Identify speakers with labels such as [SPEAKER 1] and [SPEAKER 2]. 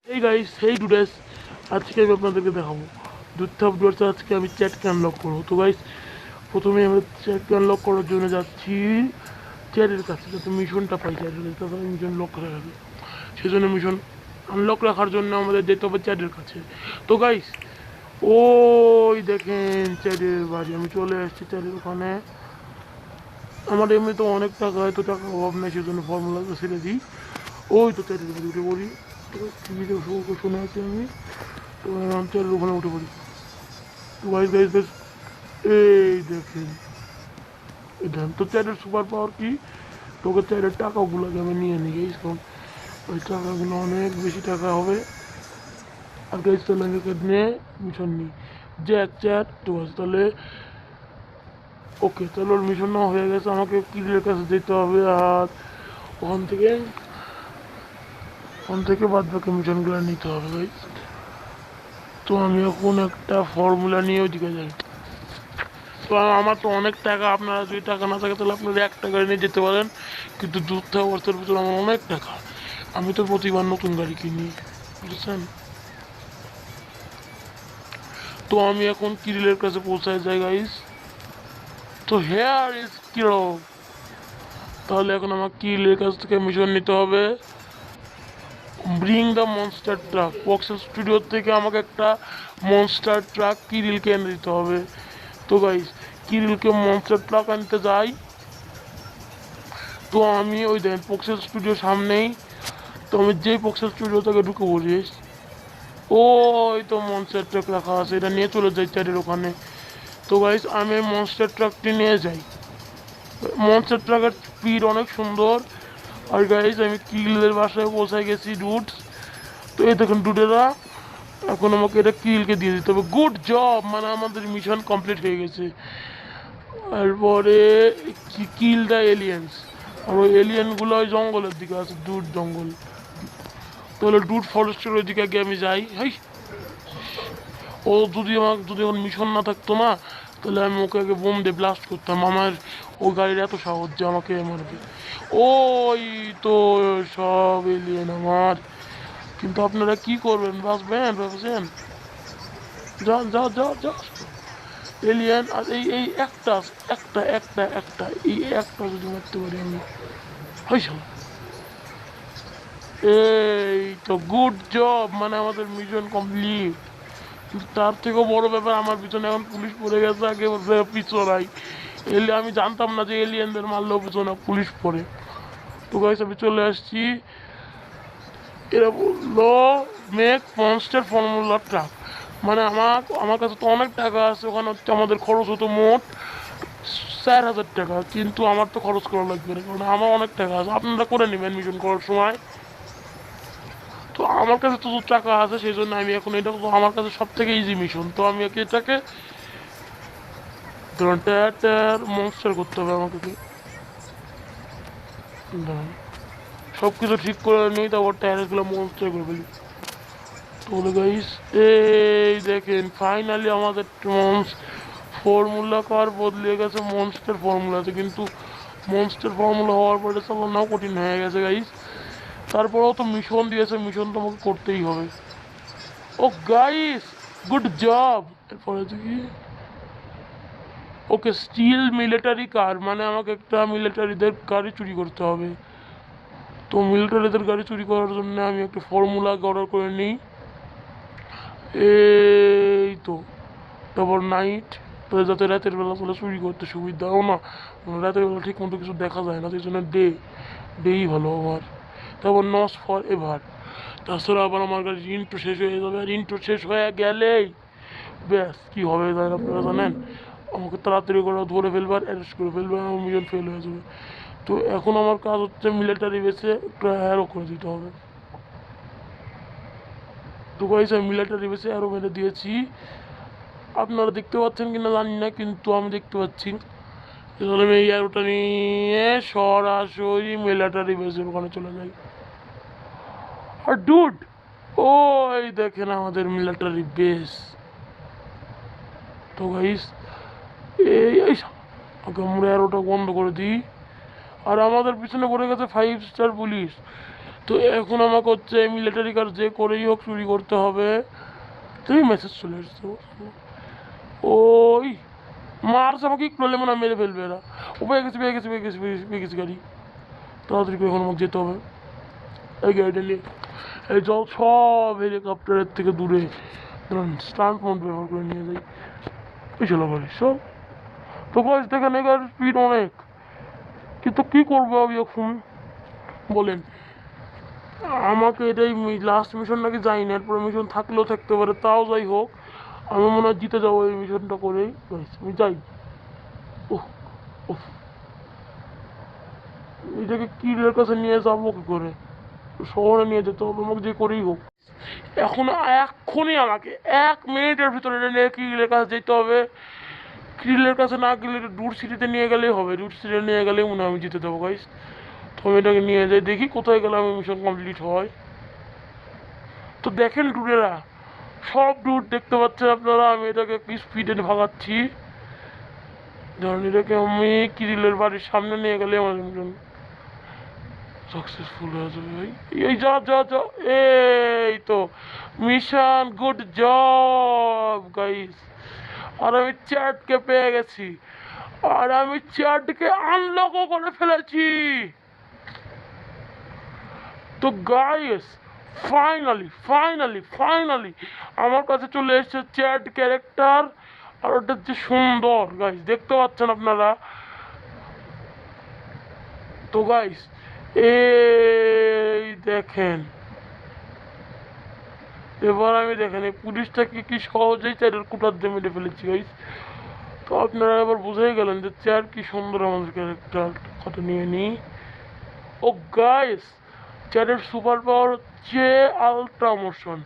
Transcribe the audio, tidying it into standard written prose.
[SPEAKER 1] এই গাইস, সেই ডুডেস আজকে আমি আপনাদেরকে দেখাবো দুধটা ডুডেস। আজকে আমি চ্যাটকে আনলক করবো। তো গাইস, প্রথমে আমরা চ্যাটকে আনলক করার জন্য যাচ্ছি চ্যাটের কাছে, যাতে মিশনটা পাই। চ্যাটের কাছে তাহলে মিশন লক করে রাখবে, সেই জন্য মিশন আনলক রাখার জন্য আমাদের যেতে হবে চ্যাটের কাছে। তো গাইস, ওই দেখেন চ্যাটের বাড়ি, আমি চলে আসছি চ্যাটের ওখানে। আমার এমনি তো অনেক টাকা, হয়তো টাকা অভাব নেই, সেই জন্য ফর্মুলাটা ছেড়ে দিই। ওই তো চ্যাটের বাড়ি উঠে পড়ি। তো টিভিতে শুনে আছি আমি, তো চ্যাটের ওখানে উঠে পড়ি। তো গাইস গাইস গাইস, এই দেখেন, এই দেখেন তো চ্যাটের সুপার পাওয়ার কি, তোকে চ্যাটের টাকাগুলোকে আমি নিয়ে নিই গাইস, কারণ ওই টাকাগুলো অনেক বেশি টাকা হবে। আর গাইস তাহলে আমি নিয়ে মিশন নিই জ্যাক চ্যাট। তো আছে তাহলে, ওকে তাহলে ওর মিশন না হয়ে গেছে, আমাকে কিলের কাছে যেতে হবে। আর ওখান থেকে বাদ বাকি মিশনগুলো নিতে হবে গাইস। তো আমি এখন একটা ফর্মুলা নিয়ে ওইদিকে যাই। তো আমার তো অনেক টাকা, আপনারা যদি টাকা না থাকে তাহলে আপনারা 1 টাকা নিয়ে যেতে পারেন, কিন্তু দূর থেকে অবস্থার ভিতরে আমার অনেক টাকা। আমি তো প্রতিবার নতুন গাড়ি কিনি, বুঝেছেন। তো আমি এখন কিরিলের কাছে পৌঁছায় যাই গাইস। তো হেয়ার ইজ কিরো। তাহলে এখন আমার কিরিলের কাছ থেকে মিশন নিতে হবে, ব্রিং দ্য মনস্টার ট্রাক। বক্সেল স্টুডিও থেকে আমাকে একটা মনস্টার ট্রাক কিরিলকে এনে দিতে হবে। তো গাইস, কিরিলকে মনস্টার ট্রাক আনতে যাই। তো আমি ওই দেখেন পক্সেল স্টুডিও সামনেই। তো আমি যেই পক্সেল স্টুডিও থেকে ঢুকে পড়িস, ওই তো মনস্টার ট্রাক রাখা আছে, এটা নিয়ে চলে যাই চ্যাটের ওখানে। তো গাইস, আমি মনস্টার ট্রাকটি নিয়ে যাই। মনস্টার ট্রাকের স্পিড অনেক সুন্দর। আর গাইস, আমি কিলের বাসায় পৌঁছায় গেছি ডুডস। তো এই দেখুন ডুডেরা, এখন আমাকে এটা কিলকে দিয়ে দিতে হবে। গুড জব, মানে আমাদের মিশন কমপ্লিট হয়ে গেছে। তারপরে কিল দ্য এলিয়েন্স। আর ওই এলিয়েনগুলো ওই জঙ্গলের দিকে আছে, ডুড জঙ্গল। তাহলে ডুড ফরেস্টের ওই দিকে আগে আমি যাই। হাই, ও যদি আমার মিশন না থাকতো না, তাহলে আমি ওকে আগে বোম দিয়ে ব্লাস্ট করতাম। আমার ও গাড়ির এত সাহস যে আমাকে মারবে। ওই তো সব এলিয়েন আমার, কিন্তু আপনারা কি করবেন, বাঁচবেন ভাবছেন? যা যা যা যা এলিয়েন। আর এই এই একটা একটা একটা একটা এই একটা যদি মারতে পারি আমি, হয়েছে। এই তো গুড জব, মানে আমাদের মিশন কমপ্লিট। কিন্তু তার থেকেও বড় ব্যাপার, আমার পিছনে এখন পুলিশ পড়ে গেছে, আগে বলছে পিছরাই। আমি জানতাম না যে এলিয়েনদের মারলেও পিছনে পুলিশ পড়ে। তো গাইস, আমি চলে আসছি। এরা বললো মেক মনস্টার ফর্মুলা ট্রাক, মানে আমার কাছে তো অনেক টাকা আছে। ওখানে হচ্ছে আমাদের খরচ হতো মোট 4,000 টাকা, কিন্তু আমার তো খরচ করা লাগবে না, কারণ আমার অনেক টাকা আছে। আপনারা করে নেবেন মিশন করার সময়। তো আমার কাছে তো টাকা আছে, সেই জন্য আমি এখন এটা তো আমার কাছে সব থেকে ইজি মিশন। তো আমি এটাকে ধরুন টায়ার মনস্টার করতে হবে আমাকে। ধরুন সব কিছু ঠিক করে নিই, তারপর টায়ারগুলো মনস্টার করে ফেলি। তো গাইস, এই দেখেন ফাইনালি আমাদের ফর্মুলা কার বদলে গেছে মনস্টার ফর্মুলাতে। কিন্তু মনস্টার ফর্মুলা হওয়ার পরে চালানোও কঠিন হয়ে গেছে গাইস। তারপরেও তো মিশন দিয়েছে, মিশন তো আমাকে করতেই হবে। ও গাইস, গুড জব। এরপরে কি, ওকে স্টিল মিলিটারি কার, মানে আমাকে একটা মিলিটারিদের গাড়ি চুরি করতে হবে। তো মিলিটারিদের গাড়ি চুরি করার জন্য আমি একটা ফর্মুলা অর্ডার করে নিই। এই তো, তারপর নাইট, তো যাতে রাতের বেলা চলে চুরি করতে সুবিধাও না, রাতের বেলা ঠিক মতো কিছু দেখা যায় না, সেই জন্য ডেই ভালো আমার। তারপর নস ফর এভার। তাছাড়া আবার আমার গাড়ির ইন্টু শেষ হয়ে যাবে, আর ইন্টু শেষ হয়ে গেলেই ব্যাস কী হবে আপনারা জানেন, আমাকে তাড়াতাড়ি করে ধরে ফেলবে আর অ্যারেস্ট করে ফেলবে, আমার মিশন ফেল হয়ে যাবে। তো এখন আমার কাজ হচ্ছে মিলিটারি বেসে একটা অ্যারো করে দিতে হবে। তো গাইস, আমি মিলিটারি বেসে অ্যারো মেরে দিয়েছি। আপনারা দেখতে পাচ্ছেন কিনা জানি না, কিন্তু আমি দেখতে পাচ্ছি। তাহলে আমি এই অ্যারোটা নিয়ে সরাসরি মিলিটারি বেসের ওখানে চলে যাই। আর ডুড, ওই দেখেন আমাদের মিলিটারি বেস। তো গাইস, এই এই ওকে আমরা অ্যারোটা বন্ধ করে দিই। আর আমাদের পিছনে পড়ে গেছে 5 স্টার পুলিশ। তো এখন আমাকে হচ্ছে মিলিটারি কাজ যে করেই হোক চুরি করতে হবে। তুমি মেসেজ চলে এসছো, ওই মার্স আমাকে একটু হলে মনে হয় মেরে ফেলবে এরা। ও পেয়ে গেছে পেয়ে গেছে পেয়ে গেছে পেয়ে গেছে গাড়ি। তাড়াতাড়ি করে এখন আমাকে যেতে হবে এই গাড়িটা নিয়ে। এই চল সব হেলিকপ্টারের থেকে দূরে স্টান্ট মোড ব্যবহার করে নিয়ে যাই। এই চলো গাড়ি সব। তো গাছ দেখেন এই গাড়ির স্পিড অনেক, কিন্তু কী করবো আমি এখন বলেন। আমাকে এটাই লাস্ট মিশন নাকি যাই না, এরপরে মিশন থাকলেও থাকতে পারে, তাও যাই হোক আমি মনে হয় জিতে যাবো এই মিশনটা করেই। আমি যাই। ওহ, ওহ, এটাকে কিলের কাছে নিয়ে যাবো কি করে? শহরে নিয়ে যেতে হবে আমাকে যে করেই হোক। এখন এক্ষুনি আমাকে 1 মিনিটের ভিতরে এটা নিয়ে কিলের কাছে যেতে হবে। কিলের কাছে না গেলে ডুর সিটিতে নিয়ে গেলেই হবে, ডুর সিটিতে নিয়ে গেলেই মনে হয় আমি জিতে দেবো গাইস। তো আমি এটাকে নিয়ে যাই, দেখি কোথায় গেলে আমি মিশন কমপ্লিট হয়। তো দেখেন ডুরেরা, সব ডুর দেখতে পাচ্ছেন আপনারা, আমি এটাকে কি স্পিডে ভাগাচ্ছি। ধরেন এটাকে আমি কিরিলের বাড়ির সামনে নিয়ে গেলে আমার মিশন সাকসেসফুল হয়ে যাবে ভাই। এই যা যা যা, এই তো মিশন গুড জব গাইস। আর আমি চ্যাটকে পেয়ে গেছি, আর আমি চ্যাটকে আনলকও করে ফেলেছি। তো গাইস ফাইনালি ফাইনালি ফাইনালি আমার কাছে চলে এসেছে চ্যাট ক্যারেক্টার। আর ওটা যে সুন্দর গাইস দেখতে পাচ্ছেন আপনারা। তো গাইস এই দেখেন, এবার আমি দেখেন এই পুলিশটাকে কি সহজেই চ্যাটের কুটার দিয়ে মেরে ফেলেছি গাইস। তো আপনারা এবার বুঝেই গেলেন যে চ্যাট কি সুন্দর আমাদের ক্যারেক্টার। কত নিয়ে নিই। ও গাইস চ্যাটের সুপার পাওয়ার হচ্ছে আলট্রা মোশন।